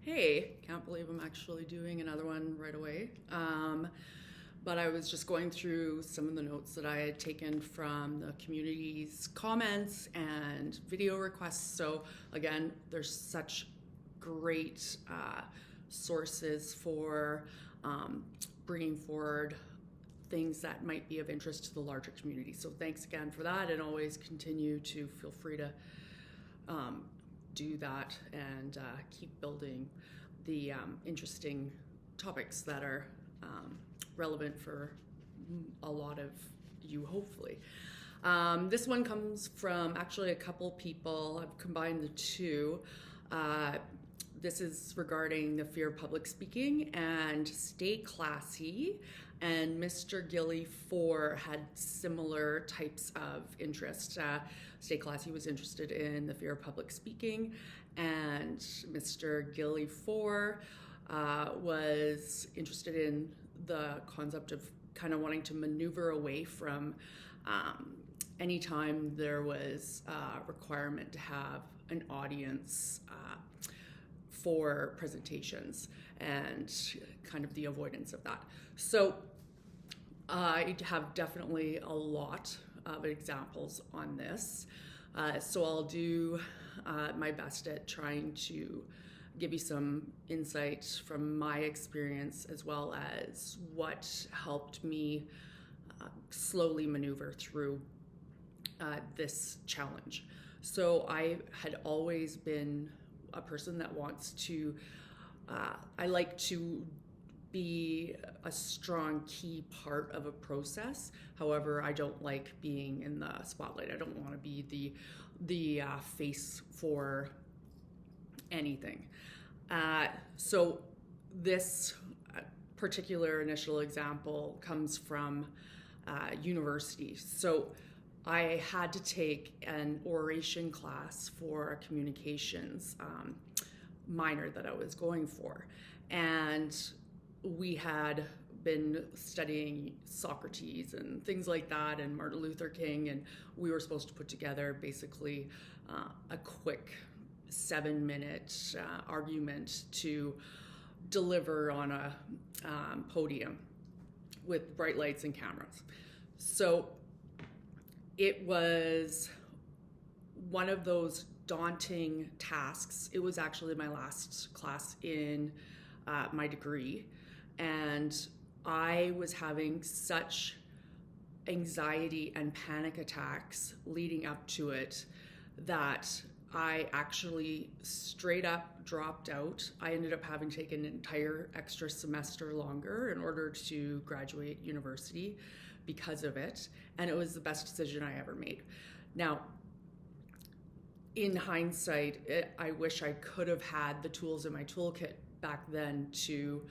Hey, can't believe I'm actually doing another one right away. But I was just going through some of the notes that I had taken from the community's comments and video requests. So, again, there's such great sources for bringing forward things that might be of interest to the larger community. So, thanks again for that, and always continue to feel free to do that and keep building the interesting topics that are relevant for a lot of you, hopefully. This one comes from actually a couple people. I've combined the two. This is regarding the fear of public speaking and stay classy. And Mr. Gilly 4 had similar types of interest. Stay Classy was interested in the fear of public speaking, and Mr. Gilly 4 was interested in the concept of kind of wanting to maneuver away from anytime there was a requirement to have an audience for presentations and kind of the avoidance of that. So I have definitely a lot of examples on this. So I'll do my best at trying to give you some insight from my experience, as well as what helped me slowly maneuver through this challenge. So I had always been a person that wants to, I like to be a strong key part of a process. However, I don't like being in the spotlight. I don't want to be the face for anything. So this particular initial example comes from university. So I had to take an oration class for a communications minor that I was going for. And we had been studying Socrates and things like that, and Martin Luther King, and we were supposed to put together basically a quick 7-minute argument to deliver on a podium with bright lights and cameras. So it was one of those daunting tasks. It was actually my last class in my degree, and I was having such anxiety and panic attacks leading up to it that I actually straight up dropped out. I ended up having to take an entire extra semester longer in order to graduate university because of it, and it was the best decision I ever made. Now, in hindsight, I wish I could have had the tools in my toolkit back then to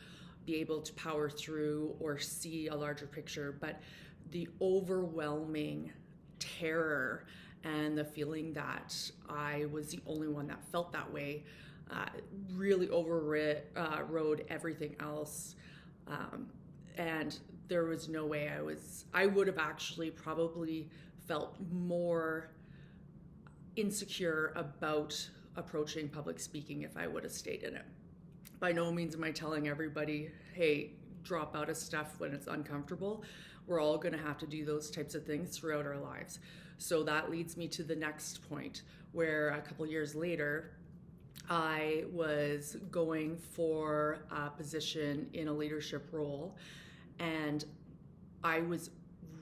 be able to power through or see a larger picture, but the overwhelming terror and the feeling that I was the only one that felt that way really overrode everything else. And there was no way I would have actually probably felt more insecure about approaching public speaking if I would have stayed in it. By no means am I telling everybody, hey, drop out of stuff when it's uncomfortable. We're all going to have to do those types of things throughout our lives. So that leads me to the next point, where a couple years later, I was going for a position in a leadership role, and I was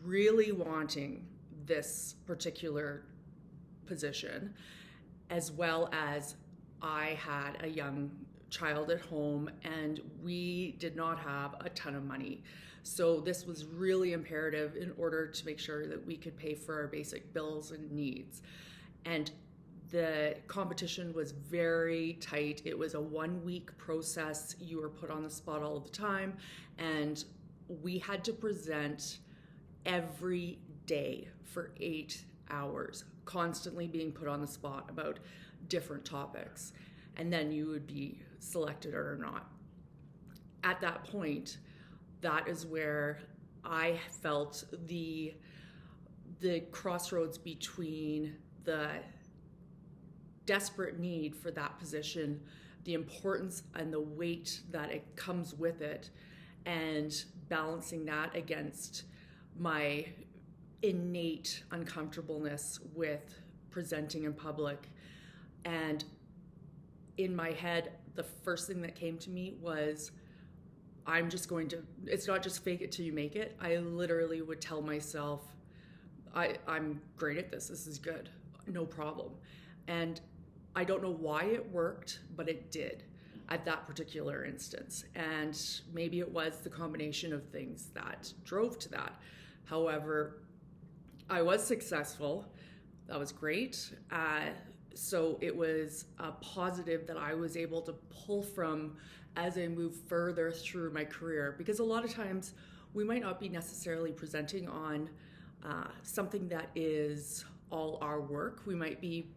really wanting this particular position, as well as I had a young child at home and we did not have a ton of money. So this was really imperative in order to make sure that we could pay for our basic bills and needs. And the competition was very tight. It was a 1-week process. You were put on the spot all the time, and we had to present every day for 8 hours, constantly being put on the spot about different topics. And then you would be selected or not. At that point, that is where I felt the crossroads between the desperate need for that position the importance and the weight that it comes with it, and balancing that against my innate uncomfortableness with presenting in public. And in my head, the first thing that came to me was, it's not just fake it till you make it. I literally would tell myself, I'm great at this. This is good. No problem. And I don't know why it worked, but it did at that particular instance. And maybe it was the combination of things that drove to that. However, I was successful. That was great. So it was a positive that I was able to pull from as I move further through my career. Because a lot of times we might not be necessarily presenting on something that is all our work. We might be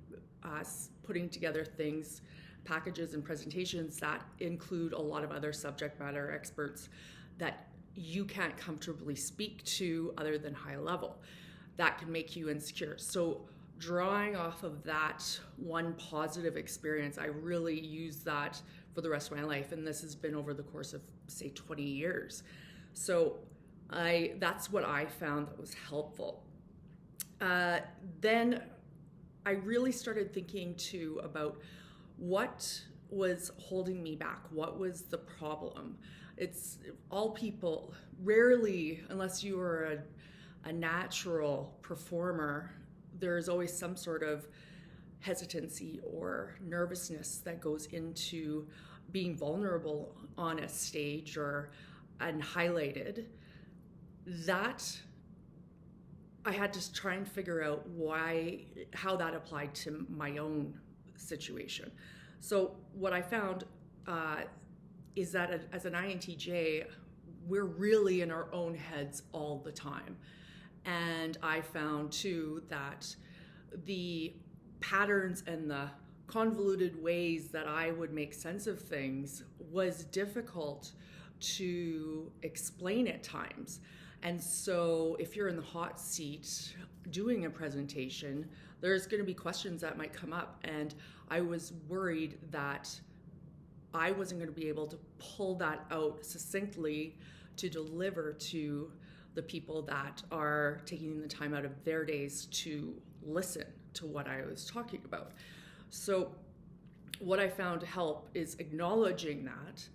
putting together things, packages and presentations that include a lot of other subject matter experts that you can't comfortably speak to other than high level. That can make you insecure. So drawing off of that one positive experience, I really use that for the rest of my life. And this has been over the course of, say, 20 years. So that's what I found that was helpful. Then I really started thinking too about what was holding me back. What was the problem? It's all people, rarely, unless you are a natural performer, there's always some sort of hesitancy or nervousness that goes into being vulnerable on a stage and highlighted. That I had to try and figure out how that applied to my own situation. So what I found is that as an INTJ, we're really in our own heads all the time. And I found too that the patterns and the convoluted ways that I would make sense of things was difficult to explain at times. And so if you're in the hot seat doing a presentation, there's going to be questions that might come up. And I was worried that I wasn't going to be able to pull that out succinctly to deliver to the people that are taking the time out of their days to listen to what I was talking about. So what I found to help is acknowledging that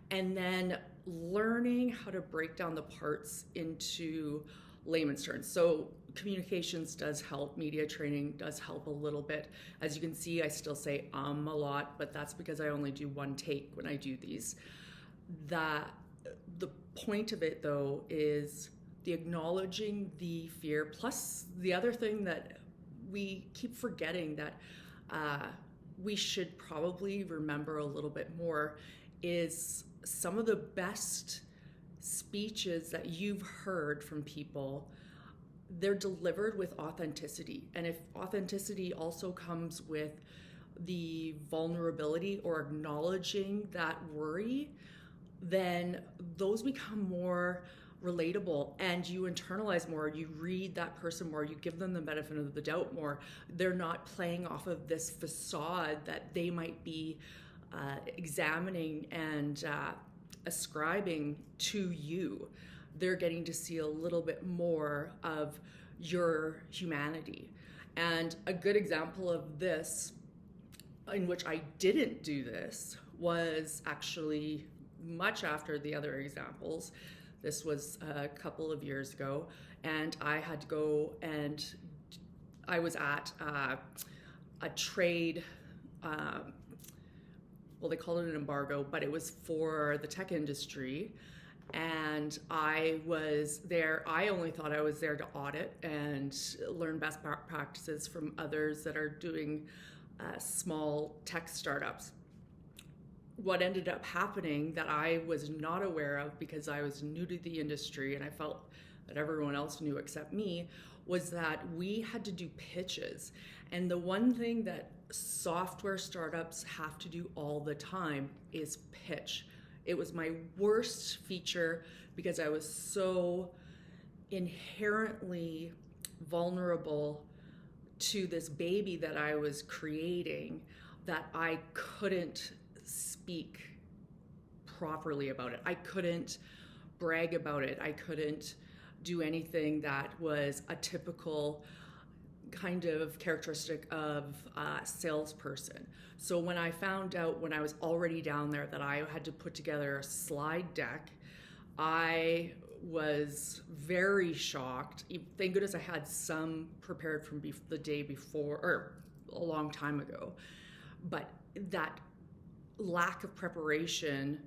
and then learning how to break down the parts into layman's terms. So communications does help, media training does help a little bit. As you can see, I still say a lot, but that's because I only do one take when I do these. The point of it though is the acknowledging the fear, plus the other thing that we keep forgetting that we should probably remember a little bit more is some of the best speeches that you've heard from people, they're delivered with authenticity. And if authenticity also comes with the vulnerability or acknowledging that worry, then those become more relatable and you internalize more, you read that person more, you give them the benefit of the doubt more. They're not playing off of this facade that they might be examining and ascribing to you. They're getting to see a little bit more of your humanity. And a good example of this, in which I didn't do this, was actually much after the other examples. This was a couple of years ago, and I had to go and I was at a trade, well, they called it an embargo, but it was for the tech industry. And I was there, I only thought I was there to audit and learn best practices from others that are doing small tech startups. What ended up happening that I was not aware of because I was new to the industry and I felt that everyone else knew except me, was that we had to do pitches. And the one thing that software startups have to do all the time is pitch. It was my worst feature because I was so inherently vulnerable to this baby that I was creating that I couldn't speak properly about it. I couldn't brag about it. I couldn't do anything that was a typical kind of characteristic of a salesperson. So when I found out when I was already down there that I had to put together a slide deck, I was very shocked. Thank goodness I had some prepared from the day before, or a long time ago. But that lack of preparation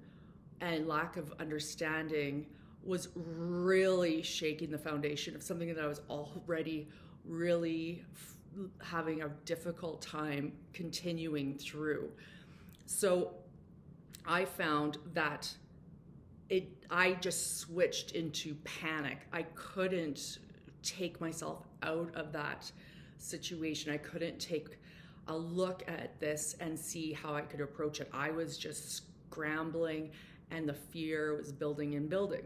and lack of understanding was really shaking the foundation of something that I was already really having a difficult time continuing through. So I found that I just switched into panic. I couldn't take myself out of that situation. I couldn't take a look at this and see how I could approach it. I was just scrambling, and the fear was building and building.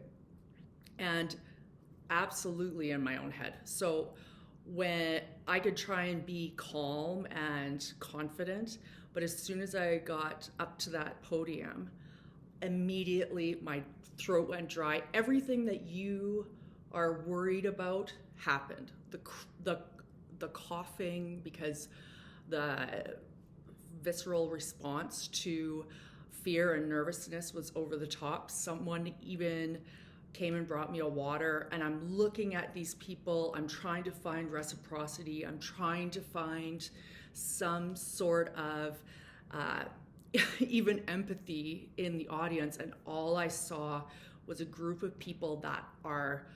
And absolutely in my own head. So when I could try and be calm and confident, but as soon as I got up to that podium, immediately my throat went dry. Everything that you are worried about happened. The coughing, because the visceral response to fear and nervousness was over the top. Someone even came and brought me a water, and I'm looking at these people. I'm trying to find reciprocity. I'm trying to find some sort of even empathy in the audience, and all I saw was a group of people that are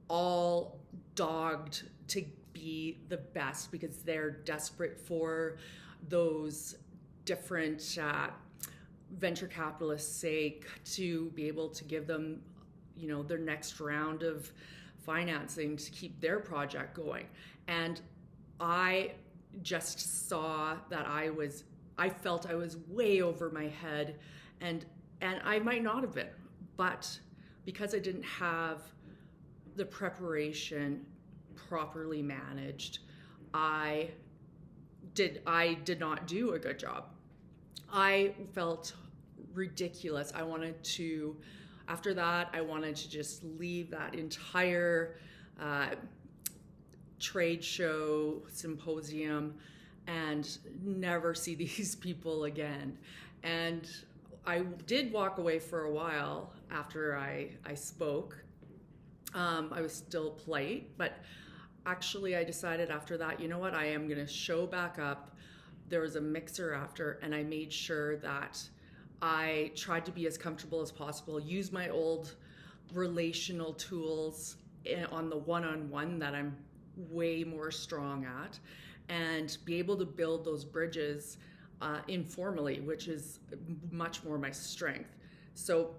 all dogged to be the best because they're desperate for those different venture capitalists' sake to be able to give them, their next round of financing to keep their project going. And I just saw that I felt I was way over my head, and I might not have been, but because I didn't have the preparation properly managed, I did not do a good job. I felt ridiculous. After that, I wanted to just leave that entire trade show, symposium, and never see these people again. And I did walk away for a while after I spoke. I was still polite, but actually I decided after that, you know what, I am going to show back up. There was a mixer after, and I made sure that I tried to be as comfortable as possible, use my old relational tools on the one-on-one that I'm way more strong at, and be able to build those bridges informally, which is much more my strength. So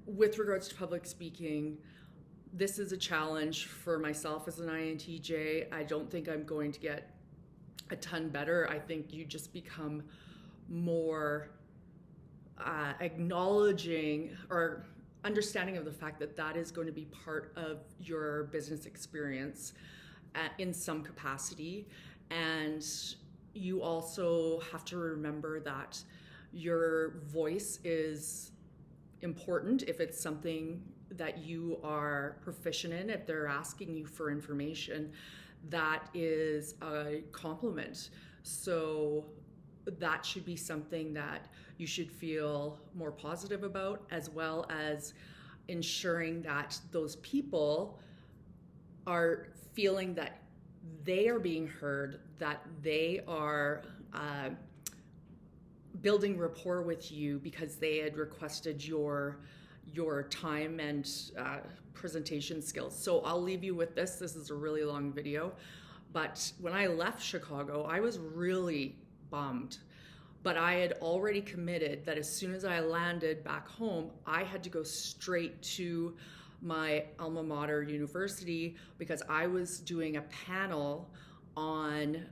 with regards to public speaking, this is a challenge for myself as an INTJ. I don't think I'm going to get a ton better. I think you just become more acknowledging or understanding of the fact that that is going to be part of your business experience in some capacity. And you also have to remember that your voice is important if it's something that you are proficient in. If they're asking you for information, that is a compliment. So that should be something that you should feel more positive about, as well as ensuring that those people are feeling that they are being heard, that they are building rapport with you because they had requested your time and presentation skills. So I'll leave you with this. This is a really long video, but when I left Chicago, I was really bummed. But I had already committed that as soon as I landed back home, I had to go straight to my alma mater university because I was doing a panel on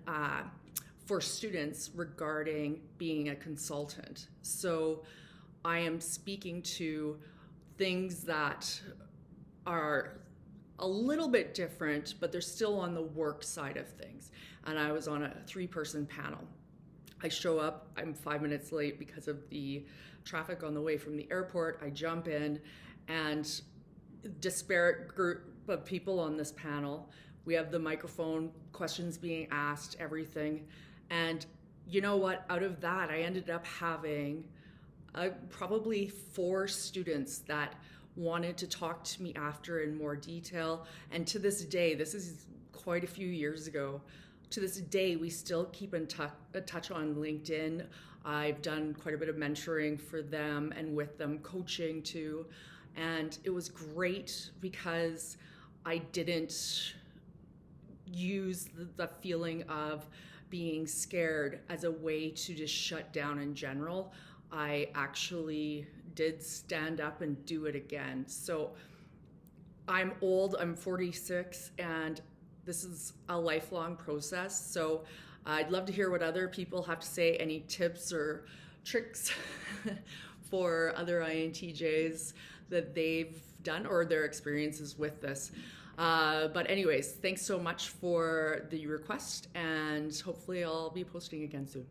for students regarding being a consultant. So I am speaking to things that are a little bit different, but they're still on the work side of things. And I was on a 3-person panel. I show up, I'm 5 minutes late because of the traffic on the way from the airport. I jump in, and disparate group of people on this panel. We have the microphone, questions being asked, everything. And you know what? Out of that, I ended up having probably 4 students that wanted to talk to me after in more detail. And to this day, this is quite a few years ago, to this day, we still keep in touch on LinkedIn. I've done quite a bit of mentoring for them and with them, coaching too. And it was great because I didn't use the feeling of being scared as a way to just shut down in general. I actually did stand up and do it again. So I'm old, I'm 46, and this is a lifelong process. So I'd love to hear what other people have to say, any tips or tricks for other INTJs that they've done or their experiences with this. But anyways, thanks so much for the request, and hopefully I'll be posting again soon.